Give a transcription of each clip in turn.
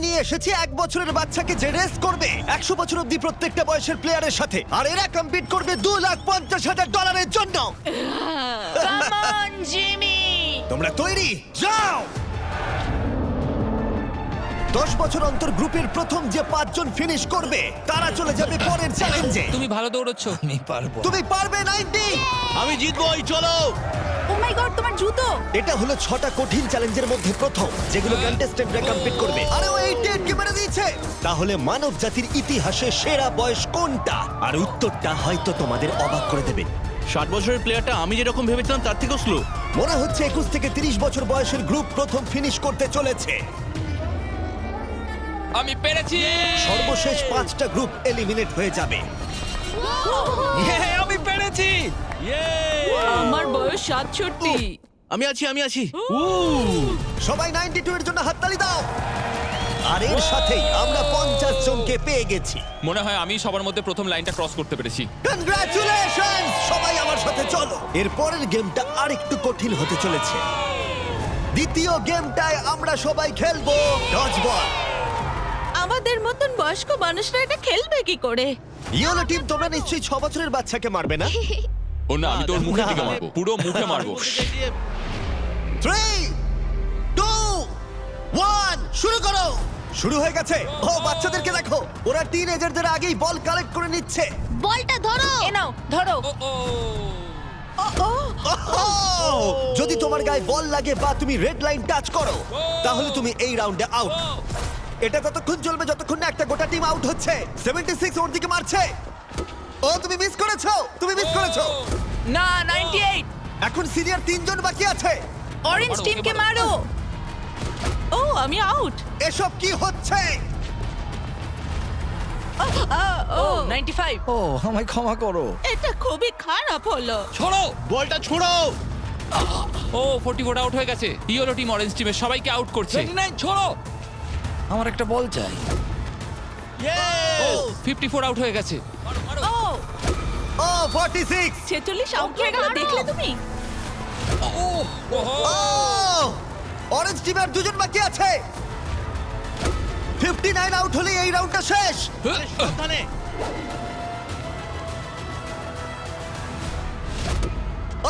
নিয়ে এসেছি 1 বছরের বাচ্চাকে যে রেস করবে 100 বছর অব্দি প্রত্যেকটা বয়সের প্লেয়ারের সাথে, আর এরা কম্পিট করবে $2,50,000 জন্য। Come on Jimmy. তোমরা তৈরি? যাও। 10 বছর অন্তর গ্রুপের প্রথম যে 5 জন ফিনিশ করবে তারা চলে যাবে পরের চ্যালেঞ্জে। তুমি ভালো দৌড়চ্ছ। আমি পারবো। তুমি পারবে 90। আমি জিতবই, চলো। ও মাই গড, তোমার জুতো। এটা হলো 6টা কঠিন চ্যালেঞ্জের মধ্যে প্রথম, যেগুলো কন্টেস্টেন্টরা কমপ্লিট করবে। আরে ও 88 মেরে দিয়েছে। তাহলে মানব জাতির ইতিহাসে সেরা বয়স কোনটা? আর উত্তরটা হয়তো তোমাদের অবাক করে দেবে। 60 বছরের প্লেয়ারটা আমি যেরকম ভেবেছিলাম তার থেকেও স্লো। মনে হচ্ছে 21 থেকে 30 বছর বয়সের গ্রুপ প্রথম ফিনিশ করতে চলেছে। আমি পেরেছি। সর্বশেষ 5টা গ্রুপ এলিমিনেট হয়ে যাবে। আমি পেরেছি। আমার বয়স 67। আমি আছি। সবাই 92 এর জন্য হাততালি দাও। আর এর সাথেই আমরা 50 জনকে পেয়ে গেছি। মনে হয় আমি সবার মধ্যে প্রথম লাইনটা ক্রস করতে পেরেছি। কনগ্রাচুলেশনস! সবাই আমার সাথে চলো। এর পরের গেমটা আরেকটু কঠিন হতে চলেছে। দ্বিতীয় গেমটায় আমরা সবাই খেলবো ডজ বল। আমাদের মতন বয়স্ক মানুষরা এটা খেলবে কি করে? ইয়েলো টিম, তোমরা নিশ্চয়ই 6 বছরের বাচ্চাকে মারবে না? ও না, আমি তোর মুখের দিকে মারবো, পুরো মুখে মারবো। 3, 2, 1 শুরু করো। শুরু হয়ে গেছে। ও বাচ্চাদেরকে দেখো, ওরা টিনেজারদের আগেই বল কালেক্ট করে নিচ্ছে। বলটা ধরো। এ নাও, ধরো। ওহ! যদি তোমার গায়ে বল লাগে বা তুমি রেড লাইন টাচ করো, তাহলে তুমি এই রাউন্ডে আউট। এটা ততক্ষণ চলবে যতক্ষণ না একটা গোটা টিম আউট হচ্ছে। 76 ওর দিকে মারছে। ও তুমি মিস করেছো, না, 98। এখন সিনিয়র 3 জন বাকি আছে। অরেঞ্জ মারো, টিমকে ওকে মারো। ও, আমি আউট। এসব কি হচ্ছে? ও 95। ও আমায় ক্ষমা করো। এটা খুবই খারাপ হলো। ছোড়ো। বলটা ছোড়ো। ও 44 আউট হয়ে গেছে। ইয়েলো টিম অরেঞ্জ টিমের সবাইকে আউট করছে। 29 ছোড়ো। আমার একটা বল চাই। ও 54 আউট হয়ে গেছে। ও ও 46। 46 আউট হয়ে গেল, দেখলে তুমি? ও অরেঞ্জ টিমের 2 জন বাকি আছে। 59 আউট হলে এই রাউন্ডটা শেষ। সাবধানে।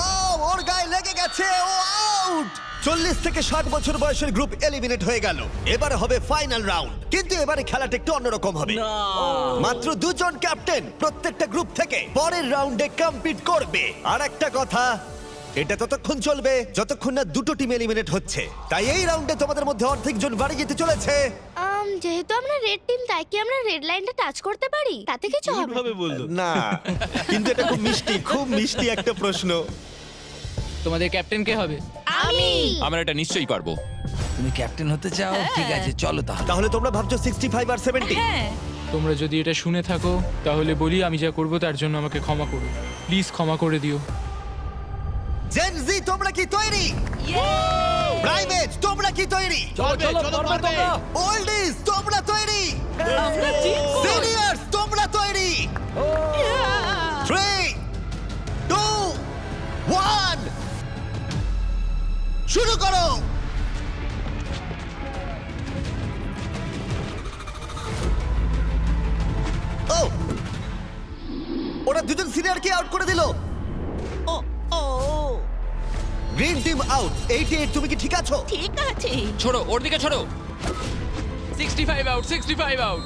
ও ওর গায়ে লেগে গেছে, ও আউট। 40 থেকে 60 বছর বয়সের গ্রুপ এলিমিনেট হয়ে গেল। এবার হবে ফাইনাল রাউন্ড, কিন্তু এবারে খেলাটা একটু অন্যরকম হবে। মাত্র 2 জন ক্যাপ্টেন প্রত্যেকটা গ্রুপ থেকে পরের রাউন্ডে কম্পিট করবে। আর একটা কথা, এটা ততক্ষণ চলবে যতক্ষণ না দুটো টিম এলিমিনেট হচ্ছে। তাই এই রাউন্ডে তোমাদের মধ্যে অর্ধেক জন বাড়ি যেতে চলেছে। যেহেতু আমরা রেড টিম, তাই কি আমরা রেড লাইনটা টাচ করতে পারি? তাতে কিছু হবে না। বললো না, কিন্তু এটা খুব মিষ্টি একটা প্রশ্ন। তোমাদের ক্যাপ্টেন কে হবে? আমি আমরা এটা নিশ্চয়ই পারবো। তুমি ক্যাপ্টেন হতে চাও? ঠিক আছে, চলো তাহলে। তাহলে তোমরা ভাবছো 65 আর 70? হ্যাঁ। তোমরা যদি এটা শুনে থাকো তাহলে বলি আমি যা করব তার জন্য আমাকে ক্ষমা করো, প্লিজ ক্ষমা করে দিও। জেন জি, তোমরা কি তৈরি? প্রাইভেট, তোমরা কি তৈরি? চলো পারবে। ওল্ডিজ, তোমরা তৈরি? আমরা জিতবো। সিনিয়র্স, তোমরা তৈরি? 3, 2, 1 শুরু করো। ও ওরা 2 জন সিনিয়রকে আউট করে দিল। ও ও গ্রিন টিম আউট। 88, তুমি কি ঠিক আছো? ঠিক আছে। ছোড়ো, ওর দিকে ছোড়ো। 65 আউট, 65 আউট।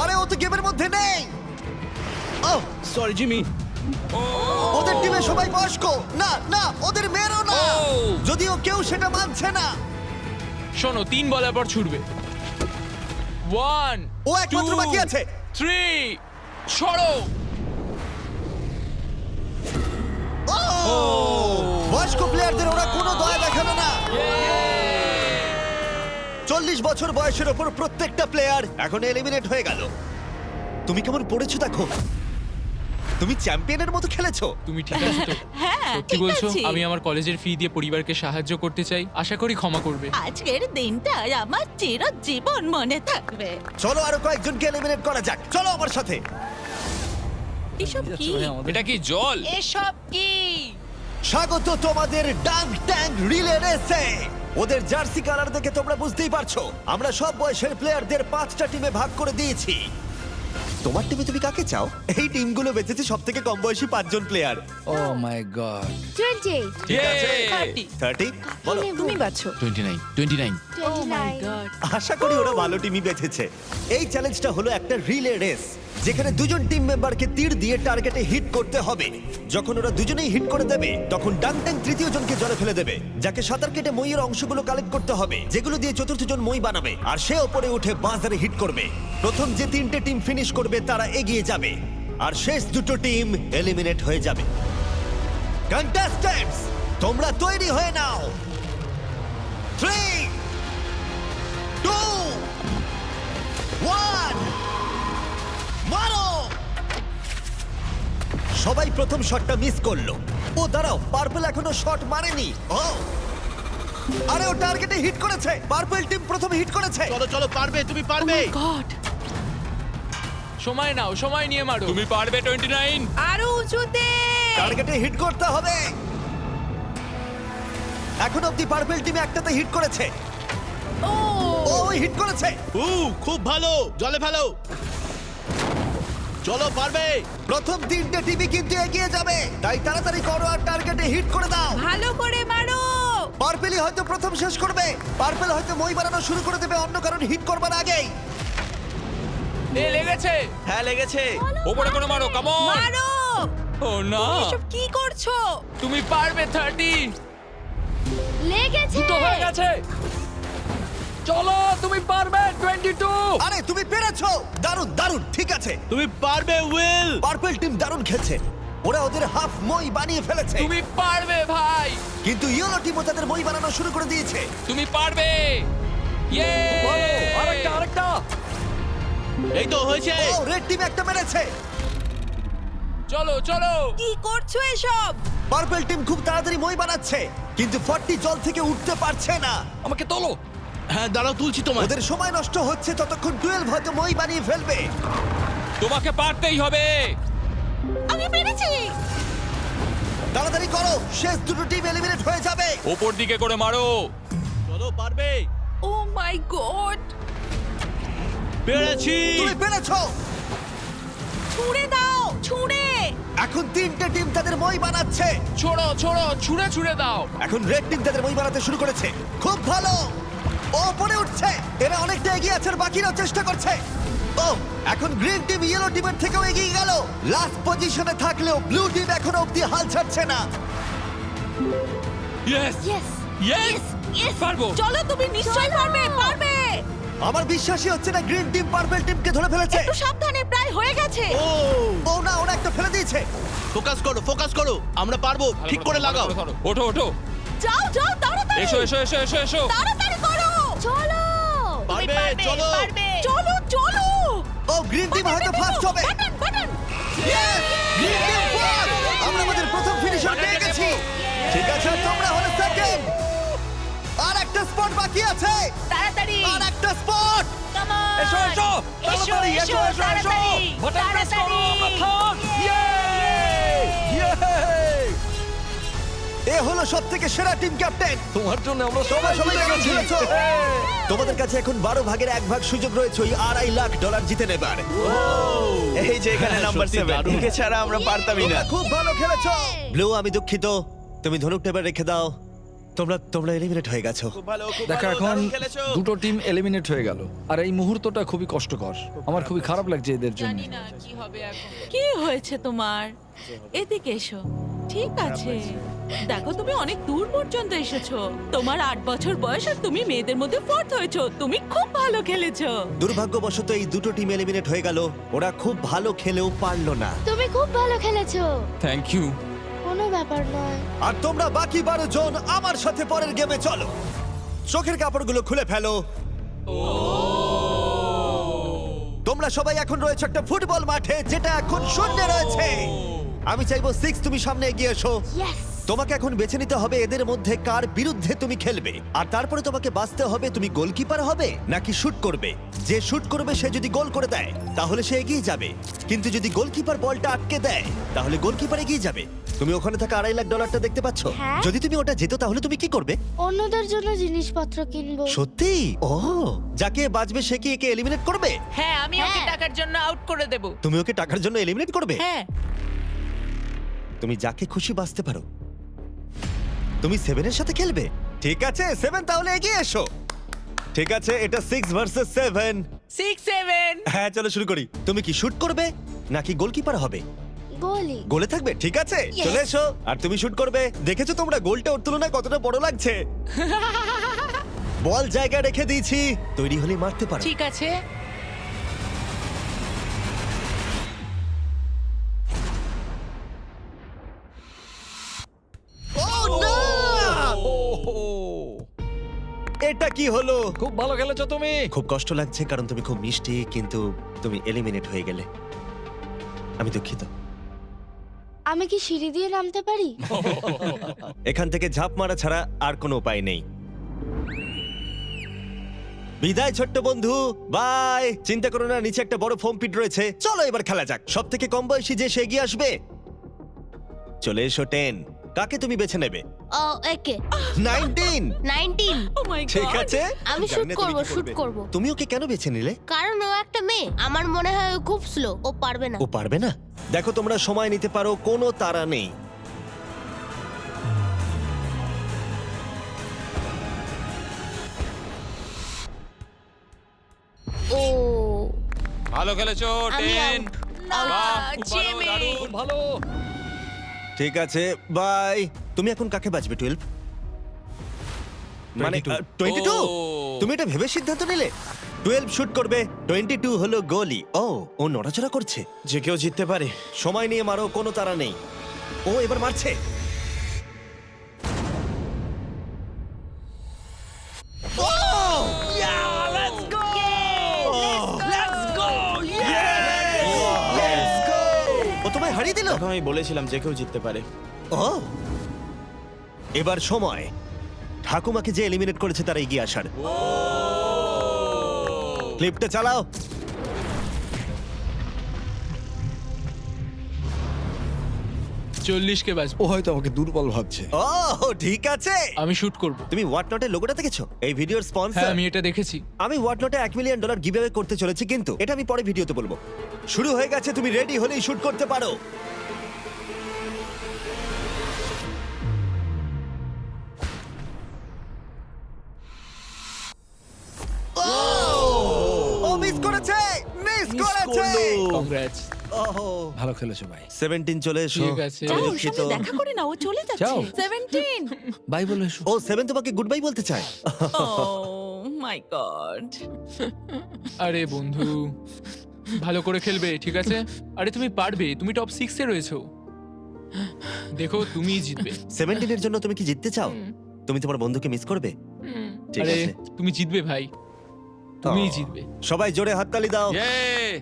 আরে ও তো গেমের মধ্যে নেই। ও সরি জিমি। ওদের টিমে সবাই বয়স্ক। না না, ওদের মেয়েরও না। ও। যদিও কেউ সেটা মানছে না। শোনো, 3 বলার পর ছুটবে। 1 ও একমাত্র বাকি আছে। 3 ছড়ো। ও বয়স্ক প্লেয়ারদের ওরা কোনো দয়া দেখালো না। 40 বছর বয়সের ওপর প্রত্যেকটা প্লেয়ার এখন এলিমিনেট হয়ে গেল। তুমি কেমন পড়েছো দেখো। তুমি চ্যাম্পিয়নের মতো খেলেছো। তুমি ঠিক আছো তো? হ্যাঁ, সত্যি ঠিক বলছো? আছে। আমি আমার কলেজের ফি দিয়ে পরিবারকে সাহায্য করতে চাই, আশা করি ক্ষমা করবে। আজকের দিনটা আমার চিরজীবন মনে থাকবে। চলো আরো কয়েকজনকে এলিমিনেট করা যাক। চলো আমার সাথে। এসব কি? এটা কি জল? এসব কি? স্বাগত তোমাদের ডাঙ্ক ট্যাঙ্ক রিলে রেসে। ওদের জার্সি কালার দেখে তোমরা বুঝতেই পারছো আমরা সব বয়সের প্লেয়ারদের 5টা টিমে ভাগ করে দিয়েছি। তোমার টিমে তুমি কাকে চাও? এই টিমগুলো বেঁচেছে সব থেকে কম বয়সী 5 জন প্লেয়ার। ও মাই গড 28 ঠিক আছে। 30 বলো। তুমি বাছো 29 29 ও মাই 29 গড আশা করি ওরা ভালো টিমই বেঁচেছে। এই চ্যালেঞ্জটা হলো একটা রিলে রেস, যেখানে দুজন টিম মেম্বারকে তীর দিয়ে টার্গেটে হিট করতে হবে। যখন ওরা দুজনেই হিট করে দেবে তখন ডাংট্যাং তৃতীয় জনকে জলে ফেলে দেবে, যাকে সাঁতার কেটে মইয়ের অংশগুলো কালেক্ট করতে হবে, যেগুলো দিয়ে চতুর্থ জন মই বানাবে, আর সে ওপরে উঠে বাজারে হিট করবে। প্রথম যে 3টে টিম ফিনিশ করবে তারা এগিয়ে যাবে, আর শেষ দুটো টিম এলিমিনেট হয়ে যাবে। কন্টেস্ট্যান্টস, তোমরা তৈরি হয়ে নাও। 3 2 1 মারো! সবাই প্রথম শটটা মিস করলো। ও দাঁড়াও, পার্পল এখনো শট মারেনি। ও আরে ও টার্গেটে হিট করেছে। পার্পল টিম প্রথমে হিট করেছে। চলো চলো, পারবে, তুমি পারবে। গড সময় নাও, সময় নিয়ে মারো। তুমি পারবে 29। আরো উঁচুতে টার্গেটে হিট করতে হবে। এখন অব্দি পার্পল টিম একটাতে হিট করেছে। ও ও হিট করেছে। খুব ভালো, জলে ফেলো। চলো, পারবে। প্রথম 3টে টিমই কিন্তু এগিয়ে যাবে, তাই তাড়াতাড়ি করো আর টার্গেটে হিট করে দাও। ভালো করে মারো। পার্পেলই হয়তো প্রথম শেষ করবে। পার্পেল হয়তো মই বানানো শুরু করে দেবে অন্য কারণ হিট করবার আগেই। এ লেগেছে। হ্যাঁ, লেগেছে। ওপরে করে মারো, কাম অন। মারো। ও না, এসব কি করছো? তুমি পারবে 30। লেগেছে দুটো হয়ে গেছে। চলো, তুমি পারবে 22। আরে তুমি পেরেছো, দারুণ দারুণ। ঠিক আছে, তুমি পারবে, উইল। পার্পল টিম দারুণ খেলছে। ওরা ওদের হাফ মই বানিয়ে ফেলেছে, তুমি পারবে ভাই। কিন্তু ইয়েলো টিমও তাদের মই বানানো শুরু করে দিয়েছে। তুমি পারবে। ইয়ে! আরেকটা। এই তো হয়েছে। ও রেড টিম একটা মেরেছে। চলো চলো। কি করছো এসব? পার্পল টিম খুব তাড়াতাড়ি মই বানাচ্ছে, কিন্তু 40 জল থেকে উঠতে পারছে না। আমাকে তোলো। হ্যাঁ, দাঁড়াও, তুলছি তোমার। ওদের সময় নষ্ট হচ্ছে, ততক্ষণ 12 হয়তো মই বানিয়ে ফেলবে। তোমাকে পারতেই হবে। আমি পেরেছি। তাড়াতাড়ি করো, শেষ দুটো টিম এলিমিনেট হয়ে যাবে। ওপর দিকে করে মারো। চলো, পারবে। ও মাই গড পেরেছি। তুমি পেরেছো। ছুঁড়ে দাও, ছুঁড়ে। এখন 3টে টিম তাদের মই বানাচ্ছে। ছোড়ো ছোড়ো, ছুঁড়ে ছুঁড়ে দাও। এখন রেড টিম তাদের মই বানাতে শুরু করেছে। খুব ভালো, ও পরে উঠছে। এরা অনেকটা এগিয়ে আছে, আর বাকিরাও চেষ্টা করছে। ও এখন গ্রিন টিম ইয়েলো টিমের থেকেও এগিয়ে গেল। লাস্ট পজিশনে থাকলেও ব্লু টিম এখনো অব্দি হাল ছাড়ছে না। ইয়েস ইয়েস ইয়েস ইয়েস পারবো। চলো, তুমি নিশ্চয়ই পারবে, পারবে। আমার বিশ্বাসই হচ্ছে না গ্রিন টিম পার্পল টিমকে ধরে ফেলেছে। একটু সাবধানে, প্রায় হয়ে গেছে। ও, ও না, ওরা একটা ফেলে দিয়েছে। ফোকাস করো, ফোকাস করো। আমরা পারবো, ঠিক করে লাগাও। ওঠো ওঠো। যাও যাও, তাড়াতাড়ি। এসো এসো এসো এসো এসো। তাড়াতাড়ি করো। চলো তুমি পারবে, চলো। পারবে। চলো চলো। ও গ্রিন টিম হয়তো ফার্স্ট হবে। Button button. Yes! Green team first. আমরা আমাদের প্রথম ফিনিশার পেয়ে গেছি। ঠিক আছে, আর তোমরা হলো সেকেন্ড। আর একটা স্পট বাকি আছে। তাড়াতাড়ি। আর একটা স্পট। Come on. এসো এসো। এসো তাড়াতাড়ি, এসো এসো। তাড়াতাড়ি। বাটন প্রেস করো, তাড়াতাড়ি। মাখন। এ হলো সবথেকে সেরা টিম ক্যাপ্টেন। তোমার জন্য আমরা সবাই দারুণ খেলেছো। তোমাদের কাছে এখন 12 ভাগের 1 ভাগ সুযোগ রয়েছে ওই $2.5 লাখ জিতে নেবার। এই যে এখানে নাম্বার সত্যি 7 দারুণ। একে ছাড়া আমরা পারতামই না। তোমরা খুব ভালো খেলেছো। ব্লু, আমি দুঃখিত, তুমি ধনুকটা এবার রেখে দাও। তোমরা এলিমিনেট হয়ে গেছো। খুব ভালো, খুব দেখো ভালো, এখন দারুণ খেলেছো। দুটো টিম এলিমিনেট হয়ে গেল আর এই মুহূর্তটা খুবই কষ্টকর। আমার খুবই খারাপ লাগছে এদের জন্য। জানি না কি হবে এখন। কি হয়েছে তোমার? এদিকে এসো। ঠিক আছে, দেখো তুমি অনেক দূর পর্যন্ত এসেছো। তোমার 8 বছর বয়স আর তুমি মেয়েদের মধ্যে ফোর্থ হয়েছো। তুমি খুব ভালো খেলেছো। দুর্ভাগ্যবশত এই দুটো টিম এলিমিনেট হয়ে গেল। ওরা খুব ভালো খেলেও পারলো না। তুমি খুব ভালো খেলেছো, থ্যাংক ইউ। কোনো ব্যাপার নয়। আর তোমরা বাকি 12 জন আমার সাথে পরের গেমে চলো। চোখের কাপড়গুলো খুলে ফেলো। তোমরা সবাই এখন রয়েছে একটা ফুটবল মাঠে, যেটা এখন শূন্য রয়েছে। আমি চাইবো 6 তুমি সামনে এগিয়ে এসো। ইয়েস তোমাকে এখন বেছে নিতে হবে এদের মধ্যে কার বিরুদ্ধে তুমি খেলবে, আর তারপরে তোমাকে বাঁচতে হবে তুমি গোলকিপার হবে নাকি শুট করবে। যে শুট করবে সে যদি গোল করে দেয় তাহলে সে এগিয়ে যাবে, কিন্তু যদি গোলকিপার বলটা আটকে দেয় তাহলে গোলকিপার এগিয়ে যাবে। তুমি ওখানে থাকা $2.5 লাখ দেখতে পাচ্ছ? হ্যাঁ। যদি তুমি ওটা যেত তাহলে তুমি কি করবে? অন্যদের জন্য জিনিসপত্র কিনবো। সত্যি? ও, যাকে বাঁচবে সে কি একে এলিমিনেট করবে? হ্যাঁ, আমি ওকে হ্যাঁ। টাকার জন্য আউট করে দেব। তুমি ওকে টাকার জন্য এলিমিনেট করবে? হ্যাঁ। তুমি যাকে খুশি বাঁচতে পারো। তুমি 7 এর সাথে খেলবে? ঠিক আছে 7, তাহলে এগিয়ে এসো। ঠিক আছে, এটা 6 ভার্সেস 7। 6-7। হ্যাঁ, চলো শুরু করি। তুমি কি শুট করবে নাকি গোলকিপার হবে? গোলি। গোলে থাকবে? ঠিক আছে, চলে এসো। আর তুমি শুট করবে। দেখেছো তোমরা গোলটা ওর তুলনায় কতটা বড় লাগছে? বল জায়গায় রেখে দিয়েছি, তৈরি হলে মারতে পারো। ঠিক আছে। Oh, না! এটা কি হলো? খুব ভালো খেলেছো তুমি। খুব কষ্ট লাগছে কারণ তুমি খুব মিষ্টি, কিন্তু তুমি এলিমিনেট হয়ে গেলে। আমি দুঃখিত। আমি কি সিঁড়ি দিয়ে নামতে পারি? এখান থেকে ঝাঁপ মারা ছাড়া আর কোনো উপায় নেই। বিদায় ছোট্ট বন্ধু, বাই। চিন্তা করো না, নিচে একটা বড় ফোম পিট রয়েছে। চলো এবার খেলা যাক। সব থেকে কম বয়সী যে সে এগিয়ে আসবে। চলে এসো 10। কাকে তুমি বেছে নেবে? ও, একে। 19। 19। ও মাই গড। ঠিক আছে, আমি জানি শুট না তুমি করব, কি শুট করবে। করব। তুমি ওকে কেন বেছে নিলে? কারণ ও একটা মেয়ে। আমার মনে হয় ও খুব স্লো, ও পারবে না। ও পারবে না? দেখো, তোমরা সময় নিতে পারো, কোনো তাড়া নেই। ও, ভালো খেলেছো আমি 10। out। বাহ, খুব ভালো, জিমি। দারুণ। ভালো। ঠিক আছে, বাই। তুমি এখন কাকে বাঁচবে? 12? মানে 22? ও। তুমি এটা ভেবে সিদ্ধান্ত নিলে? 12 শুট করবে, 22 হলো গোলি। ও নড়াচড়া করছে। যে কেউ জিততে পারে। সময় নিয়ে মারো, কোনো তাড়া নেই। ও এবার মারছে। ও! Let's go! ও তোমায় হারিয়ে দিল। আমি বলেছিলাম যে কেউ জিততে পারে। ও, এবার সময় ঠাকুমাকে যে এলিমিনেট করেছে তারা এগিয়ে আসার। ক্লিপটা চালাও। কে বাজবো। ও হয়তো আমাকে দুর্বল ভাবছে। ও ঠিক আছে। আমি শুট করব। তুমি হোয়াট নটের লোগোটা দেখেছো? এই ভিডিওর হ্যাঁ, স্পন্সর। আমি এটা দেখেছি। আমি হোয়াট নটে $1 মিলিয়ন গিভঅ্যাওয়ে করতে চলেছি, কিন্তু এটা আমি পরে ভিডিওতে বলবো। শুরু হয়ে গেছে, তুমি রেডি হলেই শুট করতে পারো। ও মিস করেছে, মিস করেছে। কংগ্রাটস। ওহো, ভালো খেলেছো ভাই। 17 চলে এসো। ঠিক আছে। আমি যাও, ওর দুঃখিত। সাথে দেখা করে না, ও চলে যাচ্ছে। যাও। 17। বাই বলে এসো। ও 7 তোমাকে গুড বাই বলতে চায়। ও মাই গড। আরে বন্ধু, ভালো করে খেলবে, ঠিক আছে? আরে তুমি পারবে, তুমি টপ 6 এ রয়েছো। দেখো, তুমিই জিতবে। 17 এর জন্য তুমি কি জিততে চাও? তুমি তোমার বন্ধুকে মিস করবে? ঠিক আরে আছে। তুমি জিতবে ভাই, তুমিই ও। জিতবে। সবাই জোরে হাততালি দাও। ইয়ে!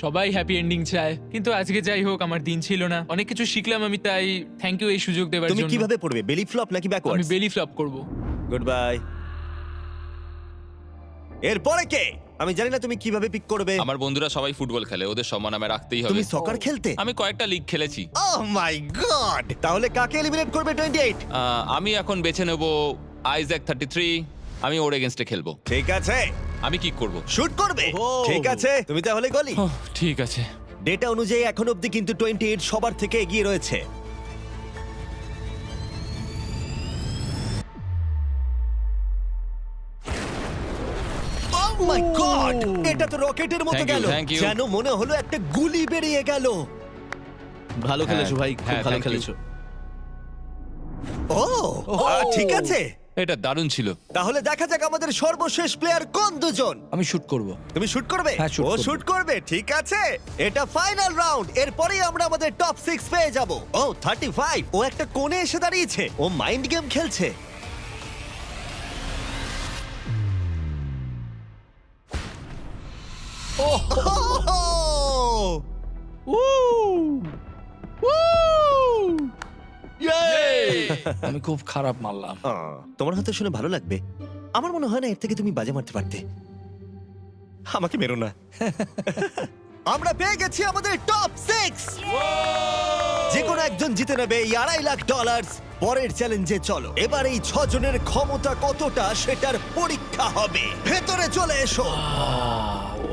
সবাই হ্যাপি এন্ডিং চায়, কিন্তু আজকে যাই হোক, আমার দিন ছিল না। অনেক কিছু শিখলাম আমি, তাই থ্যাংক ইউ এই সুযোগ দেওয়ার তুমি জন্য। কিভাবে পড়বে? বেলি ফ্লপ নাকি আমি ব্যাকওয়ার্ডস? বেলি ফ্লপ করব। Good bye. এরপরে কে? আমি জানি না তুমি কিভাবে পিক করবে। আমার বন্ধুরা সবাই ফুটবল খেলে, ওদের সম্মান আমি রাখতেই হবে। তুমি সকার খেলতে? আমি কয়েকটা লিগ খেলেছি। ওহ মাই গড! তাহলে কাকে এলিমিনেট করবে 28? আমি এখন বেছে নেব আইজ্যাক 33। আমি ওর এগেইনস্টে খেলবো। ঠিক আছে, আমি কি করব? শুট করবে। ঠিক আছে, তুমি তাহলে গলি। ঠিক আছে। ডেটা অনুযায়ী এখন অবধি কিন্তু 28 সবার থেকে এগিয়ে রয়েছে। Oh my God! এটা তো রকেটের মতো Thank you, গেল। thank you. যেন মনে হলো একটা গুলি বেরিয়ে গেল। ভালো খেলেছো ভাই, খুব হ্যাঁ, ভালো thank you. খেলেছো। ও ঠিক আছে, এটা দারুণ ছিল। তাহলে দেখা যাক আমাদের সর্বশেষ প্লেয়ার কোন দুজন। আমি শুট করব। তুমি শুট করবে? হ্যাঁ, shoot ও করবো। শুট করবে, ঠিক আছে। এটা ফাইনাল রাউন্ড, এরপরেই আমরা আমাদের টপ 6 পেয়ে যাব। ও 35, ও একটা কোণে এসে দাঁড়িয়েছে, ও মাইন্ড গেম খেলছে। ইয়ে! আমি খুব খারাপ মারলাম। তোমার হয়তো শুনে ভালো লাগবে, আমার মনে হয় না এর থেকে তুমি বাজে মারতে পারতে। আমাকে মেরো না। আমরা পেয়ে গেছি আমাদের টপ 6। যে কোনো একজন জিতে নেবে এই $2.5 লাখ। পরের চ্যালেঞ্জে চলো, এবার এই 6 জনের ক্ষমতা কতটা সেটার পরীক্ষা হবে। ভেতরে চলে এসো।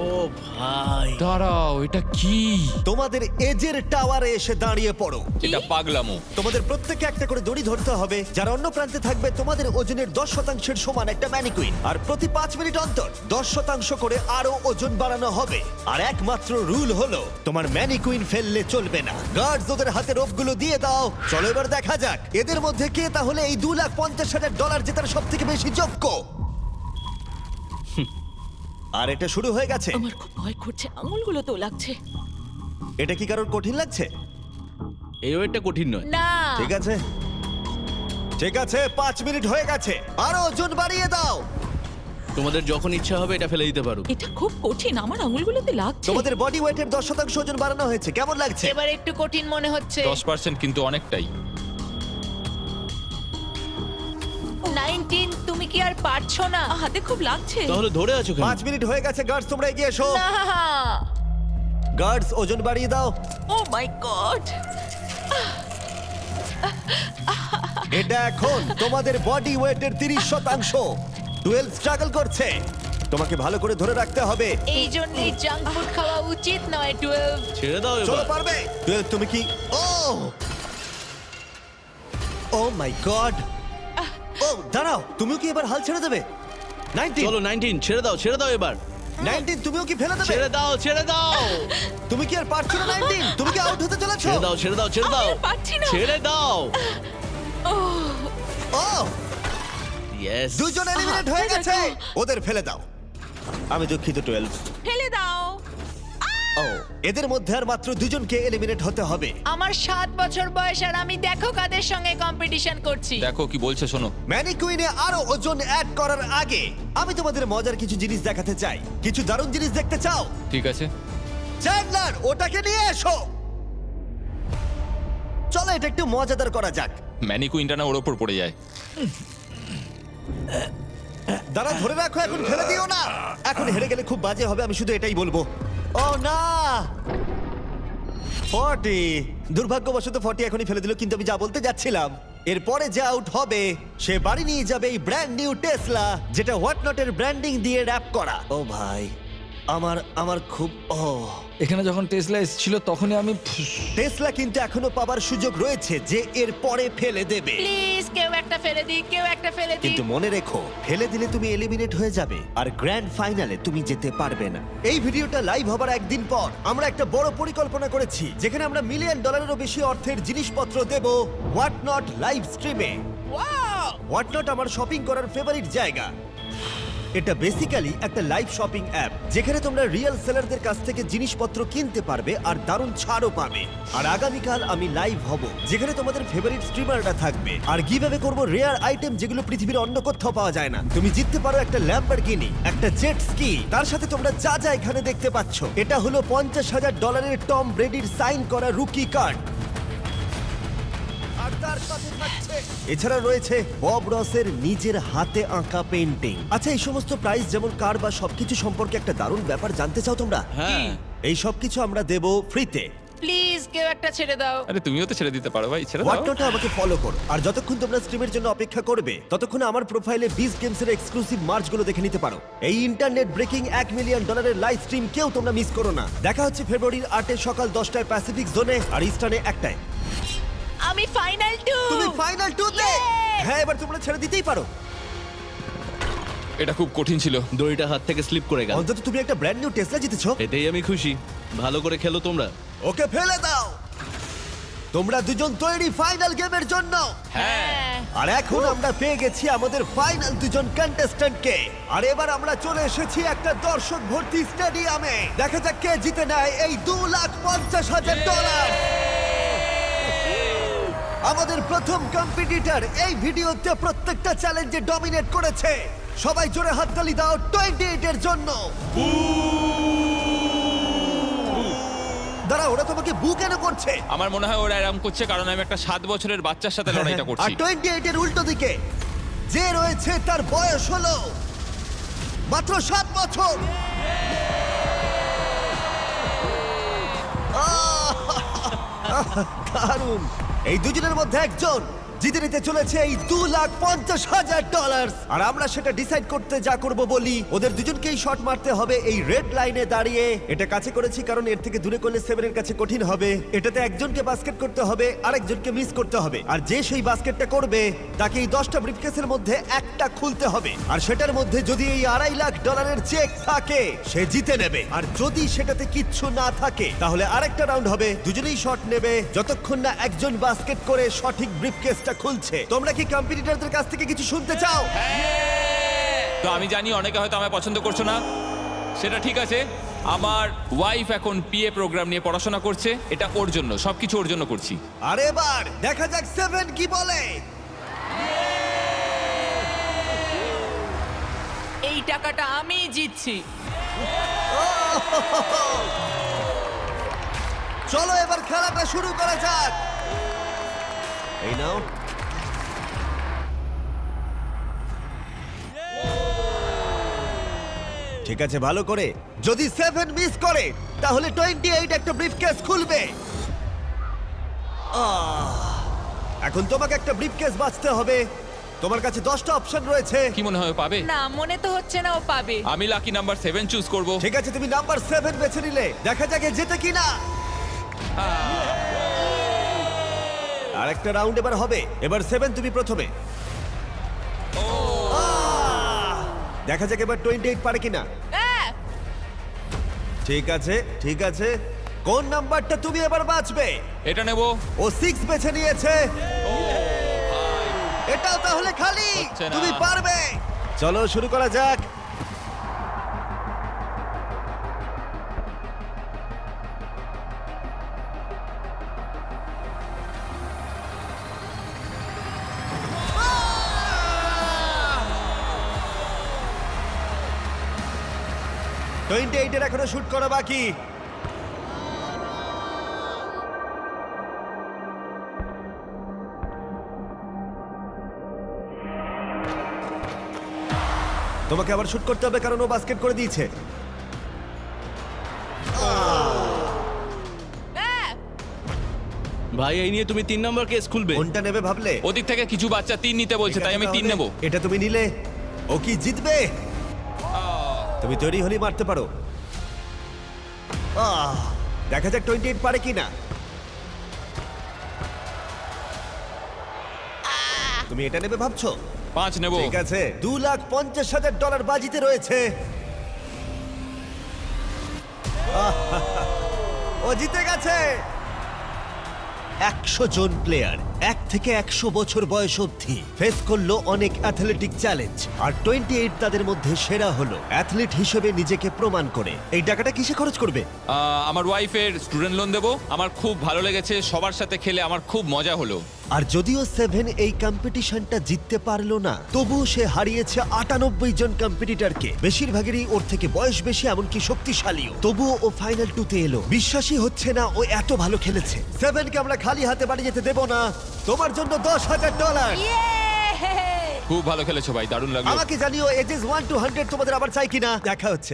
ও ভাই, দাঁড়াও, এটা কি? তোমাদের এজের টাওয়ারে এসে দাঁড়িয়ে পড়ো। এটা পাগলামো। তোমাদের প্রত্যেককে একটা করে দড়ি ধরতে হবে, যার অন্য প্রান্তে থাকবে তোমাদের ওজনের 10% সমান একটা ম্যানিকুইন। আর প্রতি 5 মিনিট অন্তর 10% করে আরো ওজন বাড়ানো হবে। আর একমাত্র রুল হলো তোমার ম্যানিকুইন ফেললে চলবে না। গার্ডস ওদের হাতে রোপগুলো দিয়ে দাও। চলো এবার দেখা যাক এদের মধ্যে কে তাহলে এই $2,50,000 জেতার সব থেকে বেশি যোগ্য। আর এটা শুরু হয়ে গেছে। আমার খুব ভয় করছে, আঙুলগুলো তো লাগছে। এটা কি কারোর কঠিন লাগছে? এই ওয়েটটা কঠিন নয়। না, ঠিক আছে, ঠিক আছে, 5 মিনিট হয়ে গেছে, আরো ওজন বাড়িয়ে দাও। তোমাদের যখন ইচ্ছা হবে এটা ফেলে দিতে পারো। এটা খুব কঠিন, আমার আঙুলগুলোতে লাগছে। তোমাদের বডি ওয়েটের 10% ওজন বাড়ানো হয়েছে, কেমন লাগছে? এবার একটু কঠিন মনে হচ্ছে। 10% কিন্তু অনেকটাই। 19, তুমি কি আর পারছো না? হাতে খুব লাগছে। তাহলে ধরে আছো কেন? 5 মিনিট হয়ে গেছে, গার্ডস তোমরা এগিয়ে এসো। না, গার্ডস ওজন বাড়িয়ে দাও। ও মাই গড, এটা এখন তোমাদের বডি ওয়েটের 30%। 12 স্ট্রাগল করছে, তোমাকে ভালো করে ধরে রাখতে হবে। এই জন্যই জাঙ্ক ফুড খাওয়া উচিত নয়। 12। ছেড়ে দাও চলো, এবার। পারবে। 12 তুমি কি? ও মাই গড। ও দাঁড়াও, তুমিও কি এবার হাল ছেড়ে দেবে? 19, চলো 19, ছেড়ে দাও এবার। 19 তুমিও কি ফেলে দেবে? ছেড়ে দাও। তুমি কি আর পারছো না? 19 তুমি কি আউট হতে চলেছো? ছেড়ে দাও। আমি আর পারছি না। ছেড়ে দাও। ও, ইয়েস। দুজন এলিমিনেট হয়ে গেছে। ওদের ফেলে দাও। আমি দুঃখিত 12। ফেলে দাও। ও, এদের মধ্যে আর মাত্র দুজনকে এলিমিনেট হতে হবে। আমার 7 বছর বয়স আর আমি দেখো কাদের সঙ্গে কম্পিটিশন করছি। দেখো কি বলছে, শোনো। ম্যানিকুইনে আরো ওজন অ্যাড করার আগে আমি তোমাদের মজার কিছু জিনিস দেখাতে চাই। কিছু দারুণ জিনিস দেখতে চাও? ঠিক আছে। চ্যান্ডলার, ওটাকে নিয়ে এসো। চলো এটা একটু মজাদার করা যাক। ম্যানিকুইনটা না ওর ওপর পড়ে যায়। দাঁড়া, ধরে রাখো, এখন ফেলে দিও না। এখন হেরে গেলে খুব বাজে হবে, আমি শুধু এটাই বলবো। ও না, 40। দুর্ভাগ্যবশত 40 এখনই ফেলে দিল, কিন্তু আমি যা বলতে যাচ্ছিলাম, এরপরে যে আউট হবে সে বাড়ি নিয়ে যাবে এই ব্র্যান্ড নিউ টেসলা, যেটা হোয়াট নটের ব্র্যান্ডিং দিয়ে র‍্যাপ করা। ও ভাই, আমার খুব এখানে যখন টেসলা এসেছিল তখনই আমি টেসলা কিন্তু এখনো পাবার সুযোগ রয়েছে যে এর পরে ফেলে দেবে। প্লিজ কেউ একটা ফেলে দিই, কেউ একটা ফেলে দিই। কিন্তু মনে রেখো, ফেলে দিলে তুমি এলিমিনেট হয়ে যাবে আর গ্র্যান্ড ফাইনালে তুমি যেতে পারবে না। এই ভিডিওটা লাইভ হবার একদিন পর আমরা একটা বড় পরিকল্পনা করেছি, যেখানে আমরা $1 মিলিয়নেরও বেশি অর্থের জিনিসপত্র দেব হোয়াট নট লাইভ স্ট্রিমে। হোয়াট নট আমার শপিং করার ফেভারিট জায়গা। এটা বেসিক্যালি একটা লাইভ শপিং অ্যাপ, যেখানে তোমরা রিয়েল সেলারদের কাছ থেকে জিনিসপত্র কিনতে পারবে আর দারুণ ছাড়ও পাবে। আর আগামীকাল আমি লাইভ হব, যেখানে তোমাদের ফেভারিট স্ট্রিমাররা থাকবে আর গিভঅ্যাওয়ে করব রেয়ার আইটেম, যেগুলো পৃথিবীর অন্য কোথাও পাওয়া যায় না। তুমি জিততে পারো একটা ল্যাম্বরগিনি, একটা জেট স্কি, তার সাথে তোমরা যা যা এখানে দেখতে পাচ্ছ। এটা হলো $50,000 টম ব্রেডির সাইন করা রুকি কার্ড। আর তার সাথে থাকছে, এছাড়া রয়েছে বব রসের নিজের হাতে আঁকা পেইন্টিং। আচ্ছা, এই সমস্ত প্রাইস যেমন কার বা সবকিছু সম্পর্কে একটা দারুণ ব্যাপার জানতে চাও তোমরা? হ্যাঁ। এই সবকিছু আমরা দেব ফ্রিতে। প্লিজ কেউ একটা ছেড়ে দাও। আরে তুমিও তো ছেড়ে দিতে পারো ভাই, ছেড়ে দাও। হোয়াটনটে আমাকে ফলো করো, আর যতক্ষণ তোমরা স্ট্রিমের জন্য অপেক্ষা করবে ততক্ষণ আমার প্রোফাইলে বিজ গেমস এর এক্সক্লুসিভ মার্চগুলো দেখে নিতে পারো। এই internet breaking $1 million live stream কেউ তোমরা মিস করো না। দেখা হচ্ছে ফেব্রুয়ারির 8 সকাল 10টায় প্যাসিফিক জোনে আর ইস্টার্নে 1টায়। আমি ফাইনাল 2। তুমি ফাইনাল 2 তে? Yes! হ্যাঁ, এবার তোমরা ছেড়ে দিতেই পারো। এটা খুব কঠিন ছিল। দড়িটা হাত থেকে স্লিপ করে গেল। অন্তত তুমি একটা ব্র্যান্ড নিউ টেসলা জিতেছো। এতেই আমি খুশি। ভালো করে খেলো তোমরা। ওকে ফেলে দাও। তোমরা দুজন তৈরি ফাইনাল গেমের জন্য? হ্যাঁ। আর এখন আমরা পেয়ে গেছি আমাদের ফাইনাল দুজন কন্টেস্ট্যান্টকে। আর এবার আমরা চলে এসেছি একটা দর্শক ভর্তি স্টেডিয়ামে। দেখা যাক কে জিতে নেয় এই $2,50,000। আমাদের প্রথম কম্পিটিটর এই ভিডিওতে প্রত্যেকটা চ্যালেঞ্জে ডমিনেট করেছে। সবাই জোরে হাততালি দাও 28 এর জন্য। দাঁড়া, ওরা তোমাকে বু কেন করছে? আমার মনে হয় ওরা এরকম করছে কারণ আমি একটা 7 বছরের বাচ্চার সাথে লড়াইটা আর করছি। 28 এর উল্টো দিকে যে রয়েছে তার বয়স হলো মাত্র 7 বছর। দারুণ। এই দুজনের মধ্যে একজন জিতে নিতে চলেছে এই $2,50,000। আর আমরা সেটা ডিসাইড করতে যা করব বলি, ওদের দুজনকেই শট মারতে হবে এই রেড লাইনে দাঁড়িয়ে। এটা কাছে করেছি কারণ এর থেকে দূরে করলে 7 এর কাছে কঠিন হবে। এটাতে একজনকে বাস্কেট করতে হবে, আরেকজনকে মিস করতে হবে। আর যে সেই বাস্কেটটা করবে তাকে এই 10টা ব্রিফকেসের মধ্যে একটা খুলতে হবে। আর সেটার মধ্যে যদি এই $2.5 লাখ চেক থাকে সে জিতে নেবে। আর যদি সেটাতে কিচ্ছু না থাকে তাহলে আরেকটা রাউন্ড হবে, দুজনেই শট নেবে যতক্ষণ না একজন বাস্কেট করে সঠিক ব্রিফকেসটা খুলছে। তোমরা কি কম্পিটিটরদের কাছ থেকে কিছু শুনতে চাও? তো আমি জানি অনেকে হয়তো আমায় পছন্দ করছো না, সেটা ঠিক আছে। আমার ওয়াইফ এখন পিএ প্রোগ্রাম নিয়ে পড়াশোনা করছে, এটা ওর জন্য, সবকিছু ওর জন্য করছি। আর এবার দেখা যাক 7 কি বলে। এই টাকাটা আমি জিতছি। চলো এবার খেলাটা শুরু করা যাক। এই নাও। ঠিক আছে, ভালো করে। যদি 7 মিস করে তাহলে 28 একটা ব্রিফকেস খুলবে। এখন তোমাকে একটা ব্রিফকেস বাঁচতে হবে। তোমার কাছে 10টা অপশন রয়েছে। কি মনে হয় ও পাবে? না, মনে তো হচ্ছে না ও পাবে। আমি লাকি নাম্বার 7 চুজ করব। ঠিক আছে, তুমি নাম্বার 7 বেছে নিলে। দেখা যাক এ জেতে কিনা। আর একটা রাউন্ড এবার হবে। এবার 7 তুমি প্রথমে। দেখা যাক এবার 28 পারে কিনা। ঠিক আছে, ঠিক আছে। কোন নাম্বারটা তুমি এবার বাঁচবে? এটা নেব। ও 6 বেছে নিয়েছে। এটাও তাহলে খালি। হচ্ছে না। তুমি পারবে। চলো শুরু করা যাক। তো 28 এর এখনো শুট করা বাকি। তোমাকে আবার শুট করতে হবে কারণ ও বাস্কেট করে দিয়েছে। ভাই এই নিয়ে তুমি 3 নম্বর কেস খুলবে। কোনটা নেবে ভাবলে? ওদিক থেকে কিছু বাচ্চা 3 নিতে বলছে, তাই আমি 3 নেব। এটা তুমি নিলে। ও কি জিতবে? তুমি তৈরি হলেই মারতে পারো। দেখা যাক 28 পারে কিনা। তুমি এটা নেবে ভাবছো? 5 নেব। ঠিক আছে, $2,50,000 বাজিতে রয়েছে। ও জিতে গেছে। 100 জন প্লেয়ার 1 থেকে 100 বছর বয়স অবধি ফেস করলো অনেক অ্যাথলেটিক চ্যালেঞ্জ। আর 28 তাদের মধ্যে সেরা হলো অ্যাথলিট হিসেবে নিজেকে প্রমাণ করে। এই টাকাটা কিসে খরচ করবে? আমার ওয়াইফের স্টুডেন্ট লোন দেব। আমার খুব ভালো লেগেছে, সবার সাথে খেলে আমার খুব মজা হলো। আর যদিও 7 এই কম্পিটিশনটা জিততে পারলো না, তবুও সে হারিয়েছে 98 জন কম্পিটিটরকে। বেশিরভাগেরই ওর থেকে বয়স বেশি, এমনকি শক্তিশালীও। তবুও ও ফাইনাল 2-তে এলো। বিশ্বাসই হচ্ছে না ও এত ভালো খেলেছে। 7কে আমরা খালি হাতে বাড়ি যেতে দেব না। তোমার জন্য $10,000। খুব ভালো খেলেছো ভাই, দারুণ লাগলো। আমাকে জানিও এজেস 1 to 100 তোমাদের আবার চাই কিনা। দেখা হচ্ছে।